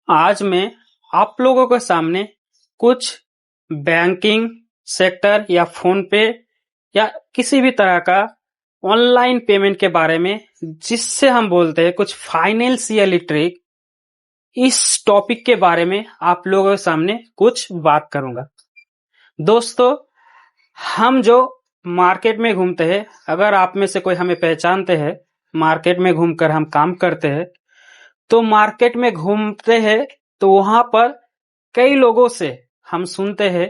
आज मैं आप लोगों के सामने कुछ बैंकिंग सेक्टर या फोन पे या किसी भी तरह का ऑनलाइन पेमेंट के बारे में, जिससे हम बोलते हैं कुछ फाइनेंशियल ट्रिक, इस टॉपिक के बारे में आप लोगों के सामने कुछ बात करूंगा। दोस्तों, हम जो मार्केट में घूमते हैं, अगर आप में से कोई हमें पहचानते हैं, मार्केट में घूमकर हम काम करते हैं, तो मार्केट में घूमते हैं तो वहां पर कई लोगों से हम सुनते हैं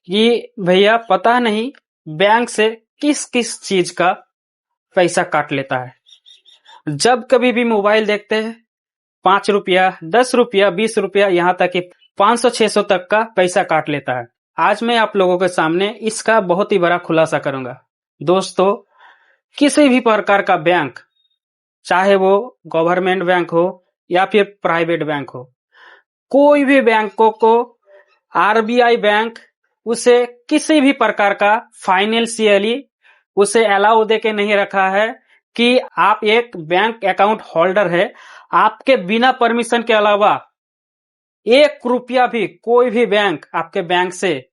कि भैया पता नहीं बैंक से किस किस चीज का पैसा काट लेता है। जब कभी भी मोबाइल देखते हैं, 5 रुपया, 10 रुपया, 20 रुपया, यहाँ तक कि 500-600 तक का पैसा काट लेता है। आज मैं आप लोगों के सामने इसका बहुत ही बड़ा खुलासा करूंगा। दोस्तों, किसी भी प्रकार का बैंक, चाहे वो गवर्नमेंट बैंक हो या फिर प्राइवेट बैंक हो, कोई भी बैंकों को आरबीआई बैंक उसे किसी भी प्रकार का फाइनेंशियली उसे अलाउ दे के नहीं रखा है कि आप एक बैंक अकाउंट होल्डर है, आपके बिना परमिशन के अलावा 1 रुपया भी कोई भी बैंक आपके बैंक से,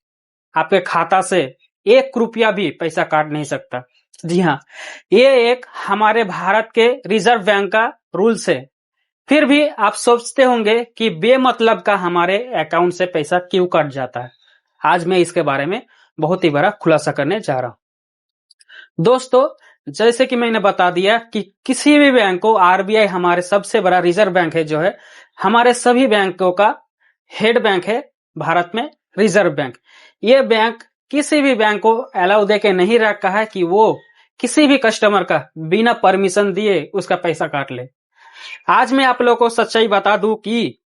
आपके खाता से 1 रुपया भी पैसा काट नहीं सकता। जी हाँ, ये एक हमारे भारत के रिजर्व बैंक का रूल्स है। फिर भी आप सोचते होंगे कि बेमतलब का हमारे अकाउंट से पैसा क्यों कट जाता है। आज मैं इसके बारे में बहुत ही बड़ा खुलासा करने जा रहा हूं। दोस्तों, जैसे कि मैंने बता दिया कि किसी भी बैंक को आरबीआई, हमारे सबसे बड़ा रिजर्व बैंक है, जो है हमारे सभी बैंकों का हेड बैंक है भारत में, रिजर्व बैंक। ये बैंक किसी भी बैंक को अलाउ दे के नहीं रखा है कि वो किसी भी कस्टमर का बिना परमिशन दिए उसका पैसा काट ले। आज मैं आप लोगों को सच्चाई बता दूं कि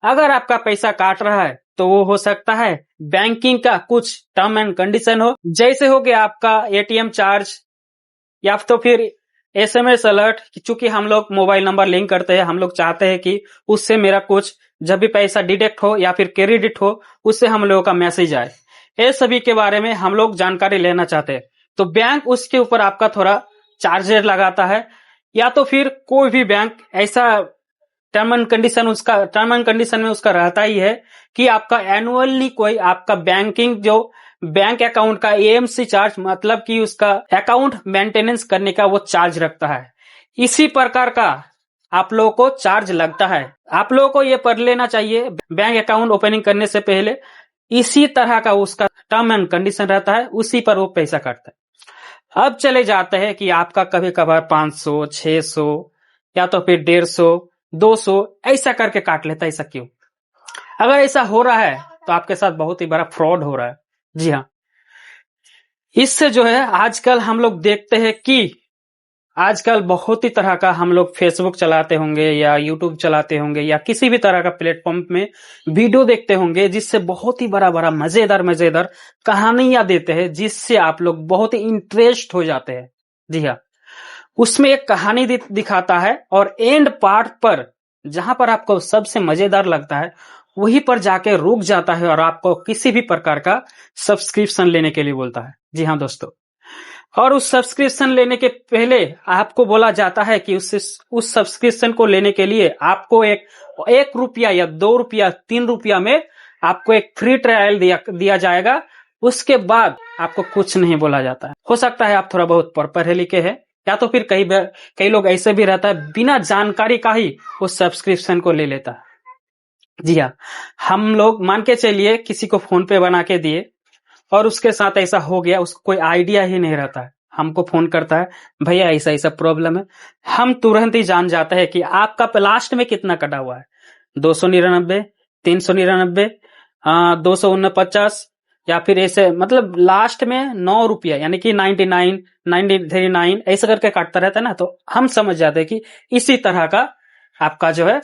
अगर आपका पैसा काट रहा है तो वो हो सकता है बैंकिंग का कुछ टर्म एंड कंडीशन हो, जैसे हो कि आपका एटीएम चार्ज या तो फिर एसएमएस अलर्ट। चूंकि हम लोग मोबाइल नंबर लिंक करते हैं, हम लोग चाहते हैं कि उससे मेरा कुछ जब भी पैसा डिडक्ट हो या फिर क्रेडिट हो, उससे हम लोगों का मैसेज आए। ये सभी के बारे में हम लोग जानकारी लेना चाहते हैं, तो बैंक उसके ऊपर आपका थोड़ा चार्जेस लगाता है। या तो फिर कोई भी बैंक ऐसा टर्म एंड कंडीशन में उसका रहता ही है कि आपका एनुअली कोई आपका बैंकिंग जो बैंक अकाउंट का एएमसी चार्ज, मतलब कि उसका अकाउंट मेंटेनेंस करने का वो चार्ज रखता है। इसी प्रकार का आप लोगों को चार्ज लगता है। आप लोगों को ये पढ़ लेना चाहिए बैंक अकाउंट ओपनिंग करने से पहले। इसी तरह का उसका टर्म एंड कंडीशन रहता है, उसी पर वो पैसा काटता है। अब चले जाते हैं कि आपका कभी कभार 500, 600 या तो फिर 150, 200 ऐसा करके काट लेता है। ऐसा क्यों? अगर ऐसा हो रहा है तो आपके साथ बहुत ही बड़ा फ्रॉड हो रहा है। जी हाँ, इससे जो है आजकल हम लोग देखते हैं कि आजकल बहुत ही तरह का हम लोग फेसबुक चलाते होंगे या यूट्यूब चलाते होंगे या किसी भी तरह का प्लेटफॉर्म में वीडियो देखते होंगे, जिससे बहुत ही बड़ा मजेदार कहानियां देते हैं, जिससे आप लोग बहुत ही इंटरेस्ट हो जाते हैं। जी हाँ, उसमें एक कहानी दिखाता है और एंड पार्ट पर जहां पर आपको सबसे मजेदार लगता है वहीं पर जाके रुक जाता है और आपको किसी भी प्रकार का सब्सक्रिप्शन लेने के लिए बोलता है। जी हाँ दोस्तों, और उस सब्सक्रिप्शन लेने के पहले आपको बोला जाता है कि उस सब्सक्रिप्शन को लेने के लिए आपको 1 रुपया या 2 रुपया, 3 रुपया में आपको एक फ्री ट्रायल दिया जाएगा। उसके बाद आपको कुछ नहीं बोला जाता है। हो सकता है आप थोड़ा बहुत पढ़े लिखे हैं, या तो फिर कई लोग ऐसे भी रहता है बिना जानकारी का ही उस सब्सक्रिप्शन को ले लेता है। जी हाँ, हम लोग मान के चलिए किसी को फोन पे बना के दिए और उसके साथ ऐसा हो गया, उसको कोई आइडिया ही नहीं रहता है, हमको फोन करता है, भैया ऐसा ऐसा प्रॉब्लम है। हम तुरंत ही जान जाते हैं कि आपका लास्ट में कितना कटा हुआ है, 299, 399, 249, या फिर ऐसे, मतलब लास्ट में 9 रुपया यानी कि 99, 99 ऐसा करके काटता रहता है ना। तो हम समझ जाते हैं कि इसी तरह का आपका जो है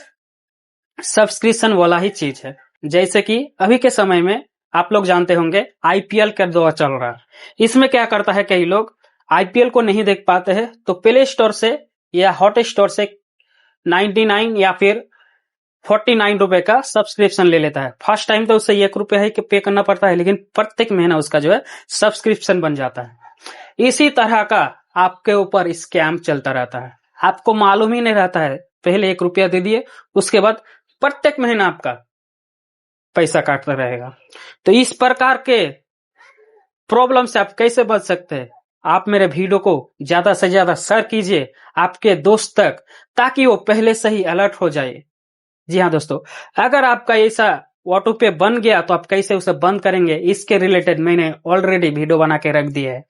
सब्सक्रिप्शन वाला ही चीज है। जैसे कि अभी के समय में आप लोग जानते होंगे आईपीएल का दौर चल रहा है। इसमें क्या करता है, कई लोग आईपीएल को नहीं देख पाते हैं तो प्ले स्टोर से या हॉट स्टोर से 99 या फिर 49 रुपए का सब्सक्रिप्शन ले लेता है। फर्स्ट टाइम तो उसे 1 रुपया ही पे करना पड़ता है, लेकिन प्रत्येक महीना उसका जो है सब्सक्रिप्शन बन जाता है। इसी तरह का आपके ऊपर स्कैम चलता रहता है, आपको मालूम ही नहीं रहता है। पहले 1 रुपया दे दिए, उसके बाद प्रत्येक महीना आपका पैसा काटता रहेगा। तो इस प्रकार के प्रॉब्लम से आप कैसे बच सकते हैं? आप मेरे वीडियो को ज्यादा से ज्यादा शेयर कीजिए आपके दोस्त तक, ताकि वो पहले से ही अलर्ट हो जाए। जी हाँ दोस्तों, अगर आपका ऐसा ऑटो पे बन गया तो आप कैसे उसे बंद करेंगे, इसके रिलेटेड मैंने ऑलरेडी वीडियो बना के रख दिया है।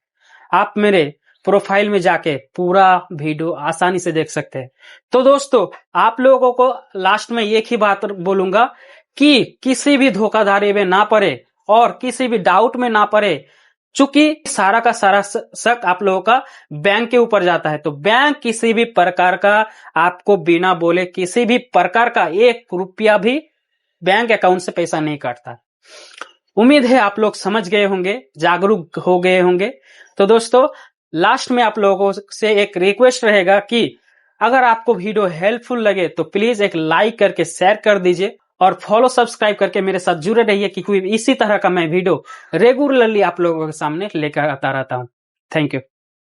आप मेरे प्रोफाइल में जाके पूरा वीडियो आसानी से देख सकते हैं। तो दोस्तों, आप लोगों को लास्ट में एक ही बात बोलूंगा कि किसी भी धोखाधड़ी में ना पड़े और किसी भी डाउट में ना पड़े, चूंकि सारा का सारा शक आप लोगों का बैंक के ऊपर जाता है। तो बैंक किसी भी प्रकार का आपको बिना बोले किसी भी प्रकार का 1 रुपया भी बैंक अकाउंट से पैसा नहीं काटता। उम्मीद है आप लोग समझ गए होंगे, जागरूक हो गए होंगे। तो दोस्तों, लास्ट में आप लोगों से एक रिक्वेस्ट रहेगा कि अगर आपको वीडियो हेल्पफुल लगे तो प्लीज एक लाइक करके शेयर कर दीजिए और फॉलो सब्सक्राइब करके मेरे साथ जुड़े रहिए, क्योंकि इसी तरह का मैं वीडियो रेगुलरली आप लोगों के सामने लेकर आता रहता हूं। Thank you.